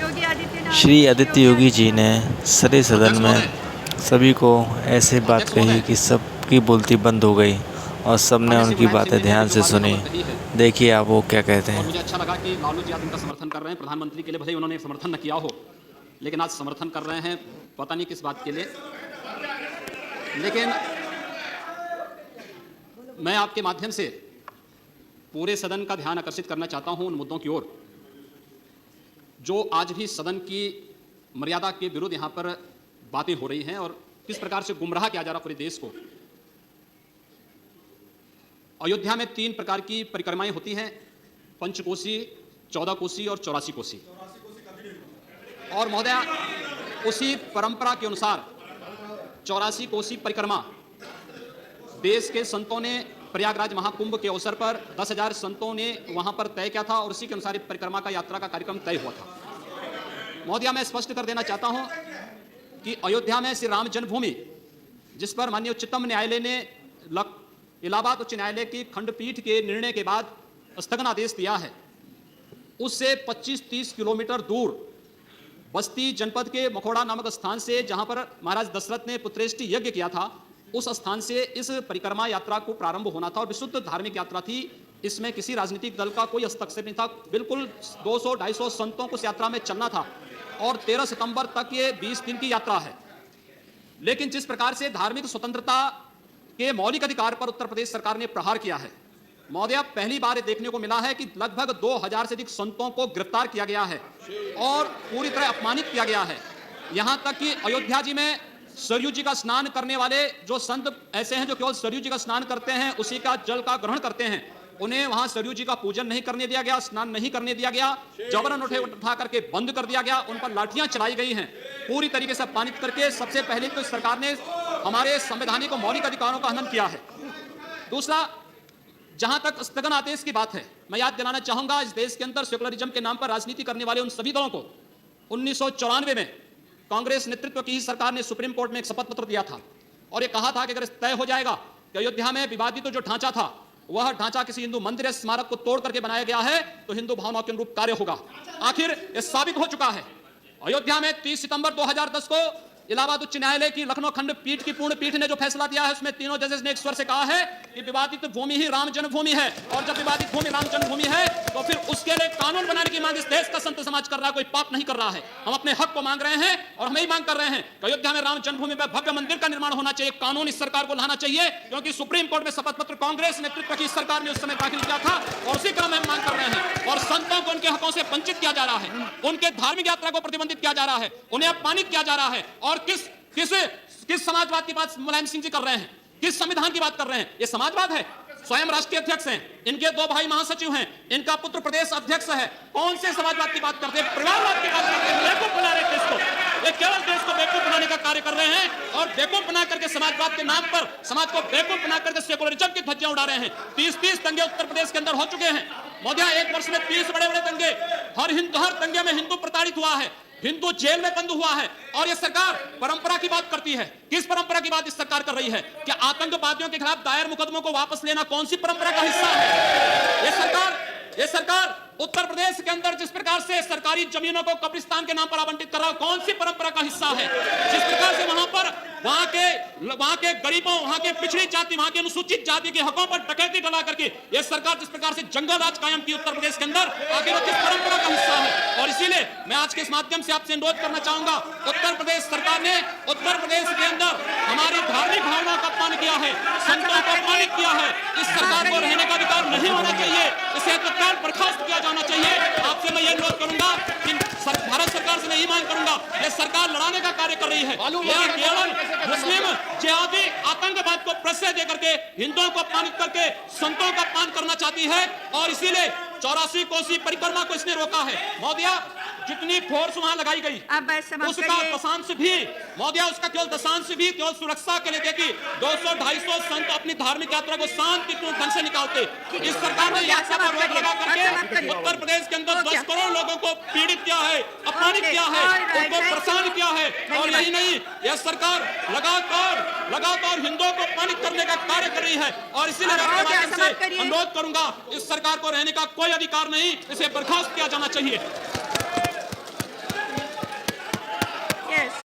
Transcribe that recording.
योगी आदित्यनाथ श्री आदित्य योगी जी ने सरे सदन में सभी को ऐसे बात कही कि सबकी बोलती बंद हो गई और सबने उनकी बातें ध्यान से सुनी। देखिए आप वो क्या कहते और हैं। मुझे अच्छा लगा कि लालू जी आज इनका समर्थन कर रहे हैं। प्रधानमंत्री के लिए भले ही उन्होंने समर्थन न किया हो, लेकिन आज समर्थन कर रहे हैं, पता नहीं किस बात के लिए। लेकिन मैं आपके माध्यम से पूरे सदन का ध्यान आकर्षित करना चाहता हूं उन मुद्दों की ओर जो आज भी सदन की मर्यादा के विरुद्ध यहां पर बातें हो रही हैं और किस प्रकार से गुमराह किया जा रहा पूरे देश को। अयोध्या में 3 प्रकार की परिक्रमाएं होती हैं, पंचकोसी, 14 कोसी और 84 कोसी। और महोदया, उसी परंपरा के अनुसार 84 कोसी परिक्रमा देश के संतों ने प्रयागराज महाकुंभ के अवसर पर 10,000 संतों ने वहां पर तय किया था और उसी के अनुसार परिक्रमा का यात्रा का कार्यक्रम तय हुआ था। महोदया, मैं स्पष्ट कर देना चाहता हूं कि अयोध्या में श्री राम जन्मभूमि, जिस पर माननीय उच्चतम न्यायालय ने इलाहाबाद उच्च न्यायालय की खंडपीठ के निर्णय के बाद स्थगन आदेश दिया है, उससे 25-30 किलोमीटर दूर बस्ती जनपद के मखोड़ा नामक स्थान से, जहां पर महाराज दशरथ ने पुत्रेष्टि यज्ञ किया था, उस स्थान से इस परिक्रमा यात्रा को प्रारंभ होना था और विशुद्ध धार्मिक यात्रा थी। इसमें किसी राजनीतिक दल का कोई हस्तक्षेप नहीं था। बिल्कुल 200-250 संतों को इस यात्रा में चलना था और 13 सितंबर तक ये 20 दिन की यात्रा है। लेकिन जिस प्रकार से धार्मिक स्वतंत्रता के मौलिक अधिकार पर उत्तर प्रदेश सरकार ने प्रहार किया है, महोदया, पहली बार ये देखने को मिला है कि लगभग 2000 से अधिक संतों को गिरफ्तार किया गया है और पूरी तरह अपमानित किया गया है। यहां तक कि अयोध्या जी में सरयू जी का स्नान करने वाले जो संत ऐसे हैं जो केवल सरयू जी का स्नान करते हैं, उसी का जल का ग्रहण करते हैं, उन्हें वहां सरयू जी का पूजन नहीं करने दिया गया, स्नान नहीं करने दिया गया, जबरन उठा करके बंद कर दिया गया, उन पर लाठियां चलाई गई हैं, पूरी तरीके से अपमानित करके। सबसे पहले तो सरकार ने हमारे संवैधानिक और मौलिक अधिकारों का हनन किया है। दूसरा, जहां तक स्थगन आदेश की बात है, मैं याद दिलाना चाहूंगा इस देश के अंदर सेकुलरिज्म के नाम पर राजनीति करने वाले उन सभी दलों को 1994 में कांग्रेस नेतृत्व की सरकार ने सुप्रीम कोर्ट में एक शपथ पत्र दिया था और यह कहा था कि अगर तय हो जाएगा कि अयोध्या में विवादित जो ढांचा था वह ढांचा किसी हिंदू मंदिर या स्मारक को तोड़ करके बनाया गया है तो हिंदू भावनाओं के अनुरूप कार्य होगा। आखिर यह साबित हो चुका है। अयोध्या में 30 सितंबर 2010 को इलाहाबाद उच्च न्यायालय की लखनऊ खंडपीठ की पूर्ण पीठ ने जो फैसला दिया है, उसमें तीनों जजेस ने एक स्वर से कहा है कि विवादित भूमि ही राम जन्मभूमि है और जब विवादित भूमि राम जन्मभूमि है तो फिर उसके लिए कानून बनाने की मांग इस देश का संत समाज कर रहा है, कोई पाप नहीं कर रहा है। हम अपने हक को मांग रहे हैं और हम यही मांग कर रहे हैं कि अयोध्या में राम जन्मभूमि पर भव्य मंदिर का निर्माण होना चाहिए। कानून इस सरकार को लाना चाहिए, क्योंकि सुप्रीम कोर्ट में शपथ पत्र कांग्रेस नेतृत्व की सरकार ने उस समय दाखिल किया था और उसी क्रम में हम मांग कर रहे हैं। और संतों को उनके हकों से वंचित किया जा रहा है, उनके धार्मिक यात्रा को प्रतिबंधित किया जा रहा है, उन्हें अपमानित किया जा रहा है। और किस समाजवाद की बात मुलायम सिंह जी कर रहे हैं, किस संविधान की बात कर रहे हैं? ये समाजवाद है। स्वयं राष्ट्रीय अध्यक्ष हैं, इनके 2 भाई महासचिव हैं, इनका पुत्र प्रदेश अध्यक्ष है। कौन से समाजवाद की बात करते हैं? परिवारवाद की बात करते हैं। बेवकूफ बना रहे देश को, ये केवल देश को बेवकूफ बनाने का कार्य कर रहे हैं और बेवकूफ बना करके समाजवाद के नाम पर समाज को बेवकूफ बना करके सेकुलरिज्म की धज्जियां उड़ा रहे हैं। 30 दंगे उत्तर प्रदेश के अंदर हो चुके हैं महोदया। 1 वर्ष में 30 बड़े-बड़े दंगे, हर दंगे में हिंदू प्रताड़ित हुआ है, हिंदू जेल में बंद हुआ है। और यह सरकार परंपरा की बात करती है। किस परंपरा की बात इस सरकार कर रही है? क्या आतंकवादियों के खिलाफ दायर मुकदमों को वापस लेना कौन सी परंपरा का हिस्सा है? यह सरकार उत्तर प्रदेश के अंदर जिस प्रकार से सरकारी जमीनों को कब्रिस्तान के नाम पर आवंटित कर रहा है, कौन सी परंपरा का हिस्सा है? जिस प्रकार से वहां के गरीबों, वहां के पिछड़ी जाति, वहां के अनुसूचित जाति के हकों पर डकैती डला करके यह सरकार जिस प्रकार से जंगल राज कायम की उत्तर प्रदेश के अंदर, आखिर किस परंपरा का हिस्सा है? और इसीलिए मैं आज के इस माध्यम से आपसे अनुरोध करना चाहूंगा, उत्तर प्रदेश सरकार ने उत्तर प्रदेश के अंदर हमारी धार्मिक भावना का अपमान किया है, संतों को अपमानित किया है। इस सरकार को रहने का अधिकार नहीं होना चाहिए, इसे तत्काल बर्खास्त किया जाना चाहिए। आपसे मैं ये अनुरोध करूंगा कि भारत सरकार से मैं यही मांग करूंगा, ये सरकार लड़ाने का कार्य कर रही है, यह केवल मुस्लिम जिहादी आतंकवाद को प्रश्रय देकर के हिंदुओं को अपमानित करके संतों का अपमान करना चाहती है और इसीलिए 84 कोसी परिक्रमा को इसने रोका है। महोदया, जितनी फोर्स वहां लगाई गई उसका दशांश भी महोदया, उसका केवल दशांश भी केवल सुरक्षा के लिए देखी 200-250 संत अपनी धार्मिक यात्रा को शांतिपूर्ण ढंग से निकालते। इस सरकार ने यात्रा पर रोक लगा करके उत्तर प्रदेश के अंदर 10 करोड़ लोगों को पीड़ित किया है, अपमानित किया है, उनको परेशान किया है। और यही नहीं, यह सरकार लगातार हिंदुओं को अपमानित करने का कार्य कर रही है और इसीलिए मैं अनुरोध करूंगा, इस सरकार को रहने का कोई अधिकार नहीं, इसे बर्खास्त किया जाना चाहिए।